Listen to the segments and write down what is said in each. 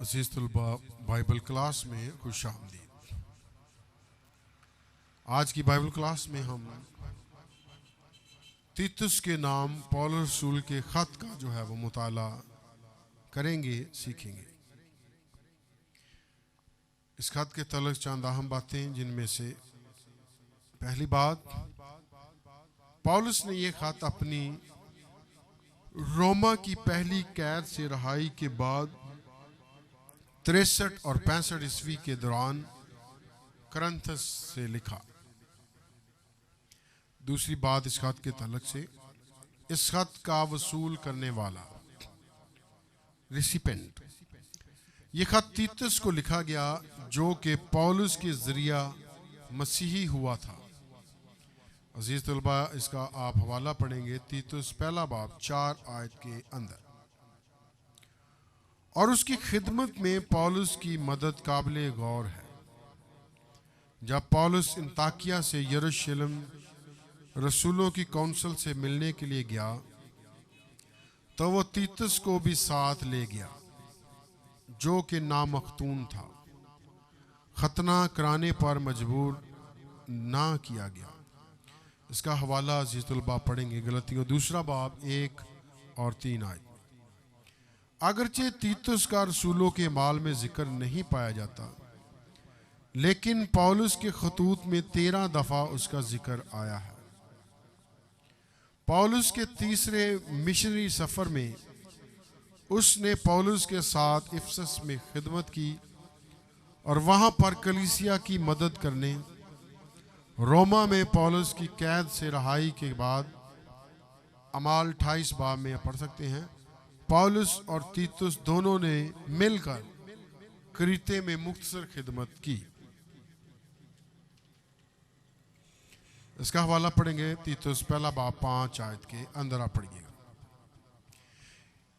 अज़ीज़ तलबा Bible class में खुश आमदीद। आज की बाइबल क्लास में हम तीतुस के नाम पौलुस रसूल के ख़त का जो है वो मुताला करेंगे, सीखेंगे। इस ख़त के तल्लुक़ चंद अहम बातें, जिनमें से पहली बात, पौलुस ने ये ख़त अपनी रोमा की पहली कैद से रहाई के बाद 63 और 65 ईस्वी के दौरान करंथस से लिखा। दूसरी बात इस खत के तल्लुक़ से, इस खत का वसूल करने वाला रिसिपेंट, ये खत तीतुस को लिखा गया जो कि पौलुस के ज़रिया मसीही हुआ था। अजीज़ तलबा, इसका आप हवाला पढ़ेंगे तीतुस पहला बाब 4 आयत के अंदर। और उसकी खिदमत में पौलुस की मदद काबिल गौर है। जब पौलुस अंताकिया से यरूशलेम रसूलों की कौंसिल से मिलने के लिए गया तो वो तीतुस को भी साथ ले गया जो कि नामख्तून था, खतना कराने पर मजबूर ना किया गया। इसका हवाला अज़ीज़ तलबा पढ़ेंगे गलतियों दूसरा बाब 1 और 3 आयत। अगरचे तीतुस का रसूलों के माल में जिक्र नहीं पाया जाता, लेकिन पौलुस के खतूत में 13 दफ़ा उसका जिक्र आया है। पौलुस के तीसरे मिशनरी सफ़र में उसने पौलुस के साथ इफिसस में खिदमत की और वहाँ पर कलीसिया की मदद करने, रोमा में पौलुस की कैद से रहाई के बाद, अमाल 28 बाब में पढ़ सकते हैं, पौलुस और तीतुस दोनों ने मिलकर क्रीते में मुख्तसर खिदमत की। इसका हवाला पढ़ेंगे तीतुस पहला बाब 5 आयत के अंदर आप पढ़िएगा।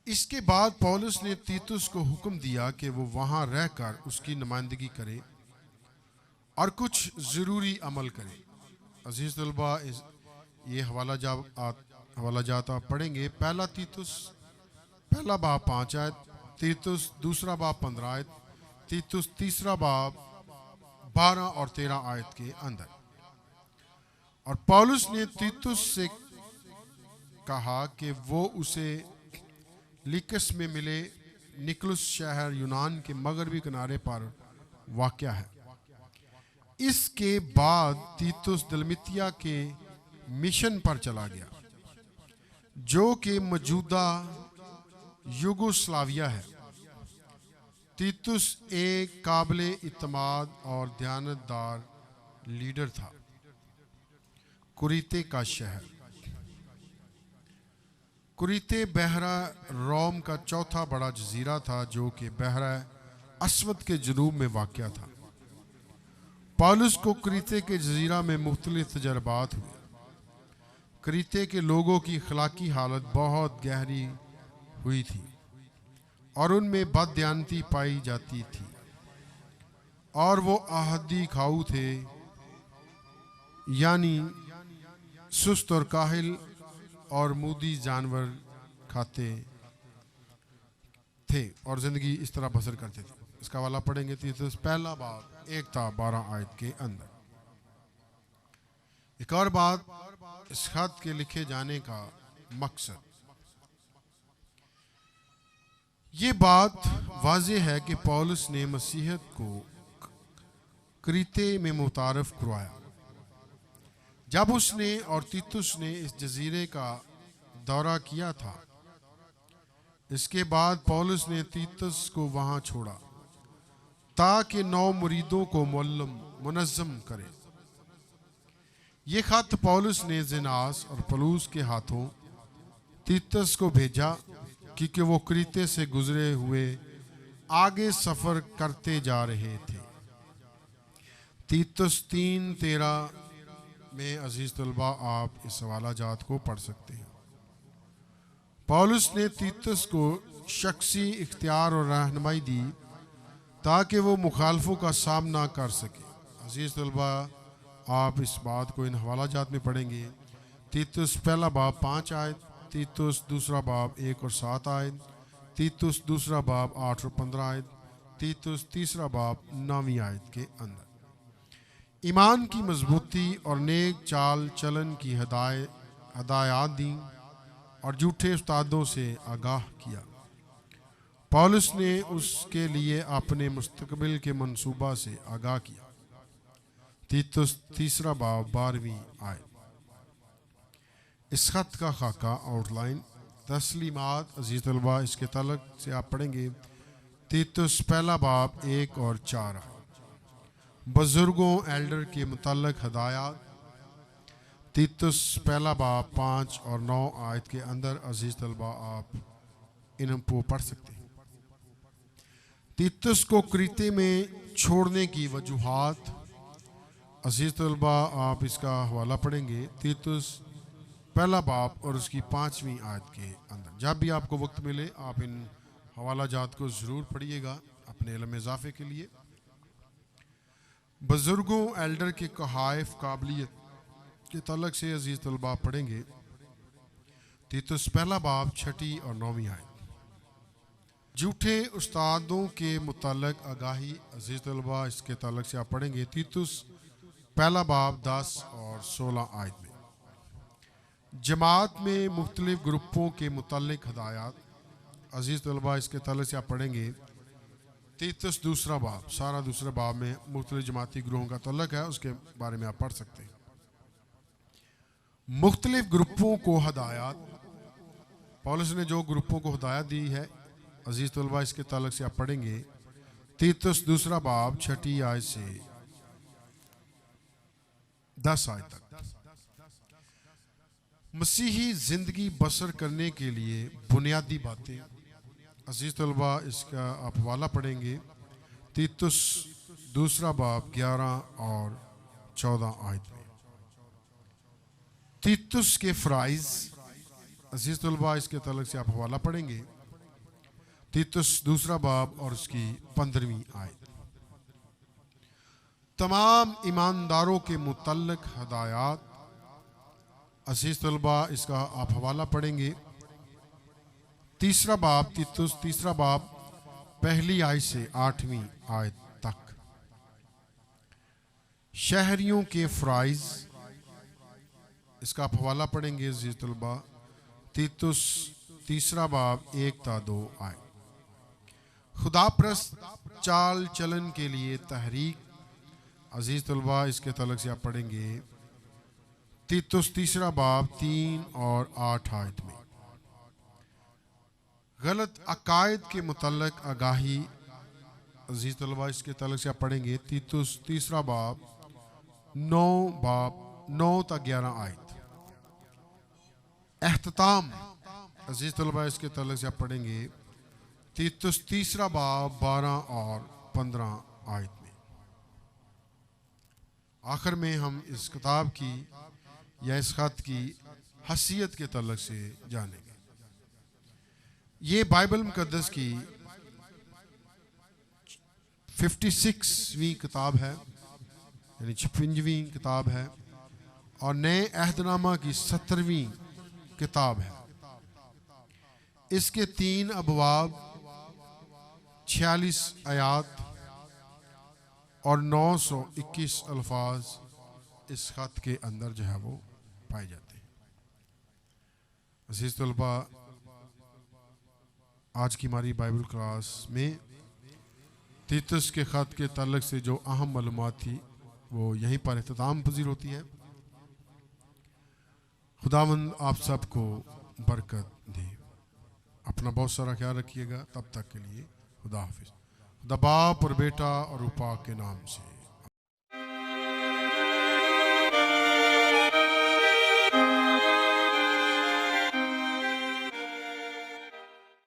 इसके बाद पौलुस ने तीतुस को हुक्म दिया कि वो वहां रहकर उसकी नुमाइंदगी करे और कुछ ज़रूरी अमल करे। अजीज़ तलबा, ये हवाला जात आप पढ़ेंगे। पहला तीतुस पहला बाब 5 आयत, तीतुस दूसरा बाब 15 आयत, तीतुस तीसरा बाब 12 और 13 आयत के अंदर। और पौलुस ने तीतुस से कहा कि वो उसे लिकस में मिले। निकलुस शहर यूनान के मगरबी किनारे पर वाक़या है। इसके बाद तीतुस दलमतिया के मिशन पर चला गया जो कि मौजूदा युगोस्लाविया है। तीतुस एक काबिल इत्मीनान और दयानतदार लीडर था। कुरीते का शहर, कुरीते बहरा रोम का चौथा बड़ा जजीरा था जो कि बहरा अस्वद के जनूब में वाक़या था। पौलुस को क्रीते के जजीरा में मुख्तलिफ तजर्बात हुए। क्रीते के लोगों की अखलाकी हालत बहुत गहरी हुई थी और उनमें बददयानती पाई जाती थी और वो आहदी खाऊ थे, यानी सुस्त और काहिल और मूदी जानवर खाते थे और ज़िंदगी इस तरह बसर करते थे। इसका हवाला पढ़ेंगे तीतुस पहला बाब 1-12 आयत के अंदर। एक और बात, इस खत के लिखे जाने का मकसद, ये बात वाज़ेह है कि पौलुस ने मसीहत को क्रीते में मुतारफ करवाया। जब उसने और तीतुस ने इस जजीरे का दौरा किया था, इसके बाद पौलुस ने तीतुस को वहां छोड़ा ताकि 9 मुरीदों को मुनज़्ज़म करे। ये खत पौलुस ने ज़ेनास और पलूस के हाथों तीतुस को भेजा क्योंकि वो क्रीते से गुजरे हुए आगे सफ़र करते जा रहे थे। तीतुस 3:13 में अजीज़ तलबा आप इस हवाला जात को पढ़ सकते हैं। पौलुस ने तीतुस को शख्सी इख्तियार और रहनुमाई दी ताकि वो मुखालफों का सामना कर सके। अजीज़ तलबा, आप इस बात को इन हवाला जात में पढ़ेंगे। तीतुस पहला बाब 5 आयत, तीतुस दूसरा बाब 1 और 7 आयत, तीतुस दूसरा बाब 8 और 15 आयत, तीतुस तीसरा बाब 9वीं आयत के अंदर ईमान की मजबूती और नेक चाल चलन की हदायत दी और झूठे उस्तादों से आगाह किया। पौलुस ने उसके लिए अपने मुस्तकबिल के मंसूबा से आगाह किया। तीतुस तीसरा बाब 12वीं आयत। इस खत का खाका आउटलाइन तस्लीमात अजीज तलबा इसके तलक से आप पढ़ेंगे। तीतुस पहला बाब 1 और 4 बुजुर्गों एल्डर के मुतल्लक हदायत। तीतुस पहला बाब 5 और 9 आयत के अंदर अजीज तलबा आप इनको पढ़ सकते हैं। तीतुस को क्रीते में छोड़ने की वजूहात। अजीज तलबा आप इसका हवाला पढ़ेंगे। तीतुस पहला बाब और उसकी 5वीं आयत के अंदर। जब भी आपको वक्त मिले आप इन हवाला जात को ज़रूर पढ़िएगा अपने इल्म इजाफे के लिए। बुजुर्गों एल्डर के कहायफ काबिलियत के तलक से अजीज तलबा पढ़ेंगे। तीतुस पहला बाब 6 और 9वीं आयत। झूठे उस्तादों के मुतल्लक आगाही। अजीज तलबा इसके तलक से आप पढ़ेंगे। तीतुस पहला बाब 10 और 16 आयत में। जमात में मुख्तलिफ ग्रुपों के मुतल्लिक हदायत। अजीज़ तलबा इसके तलक से आप पढ़ेंगे। तीतुस दूसरा बाब, सारा दूसरा बाब में मुख्तलिफ जमाती ग्रुपों का तल्लक है, उसके बारे में आप पढ़ सकते हैं। मुख्तलिफ ग्रुपों को हदायत। पौलुस ने जो ग्रुपों को हदायत दी है अजीज़ तलबा इसके तलक से आप पढ़ेंगे। तीतुस दूसरा बाब 6 आयत से 10 आयत तक। मसीही जिंदगी बसर करने के लिए बुनियादी बातें। अजीज तलबा इसका आप हवाला पढ़ेंगे। तीतुस दूसरा बाब 11 और 14 आयत में। तीतुस के फ़राइज़। अजीज तलबा इसके तलक से आप हवाला पढ़ेंगे। तीतुस दूसरा बाब और उसकी 15वीं आयत। तमाम ईमानदारों के मुतल्लक हदायत। अजीज तलबा इसका आप हवाला पढ़ेंगे। तीसरा बाब तीतुस तीसरा बाब पहली आयत से 8वीं आयत तक। शहरियों के फ़राइज़। इसका आप हवाला पढ़ेंगे अजीज तलबा। तीतुस तीसरा बाब 1 ता 2 आयत। खुदाप्रस्त चाल चलन के लिए तहरीक। अजीज तलबा इसके तलक से आप पढ़ेंगे। तीतुस तीसरा बाब 3 और 8 आयत में। गलत अकायद के मुतल्लक आगाही। अजीज तलबा इसके तलक से आप पढ़ेंगे। तीतुस तीसरा बाब 9 ता 11 आयत। एहतताम। अजीज तलबा इसके तलक से आप पढ़ेंगे। तीतुस तीसरा बाब 12 और 15 आयत में। आखिर में हम इस किताब की या इस खत की हसीयत के तल्लक से जानेंगे। ये बाइबल मुकद्दस की 56वीं किताब है, यानी 56वीं किताब है, और नए अहदनामा की 17वीं किताब है। इसके 3 अबवाब, 46 आयात और 921 अल्फाज इस खत के अंदर जो है वो पाए जाते हैं। अज़ीज़ तलबा, आज की हमारी बाइबल क्लास में तीतुस के खत के ताल्लुक से जो अहम मालूमात थी वो यहीं पर इख्तिताम पजीर होती है। खुदावंद आप सबको बरकत दे। अपना बहुत सारा ख्याल रखिएगा। तब तक के लिए खुदा हाफिज़। खुदा बाप और बेटा और रूह पाक के नाम से।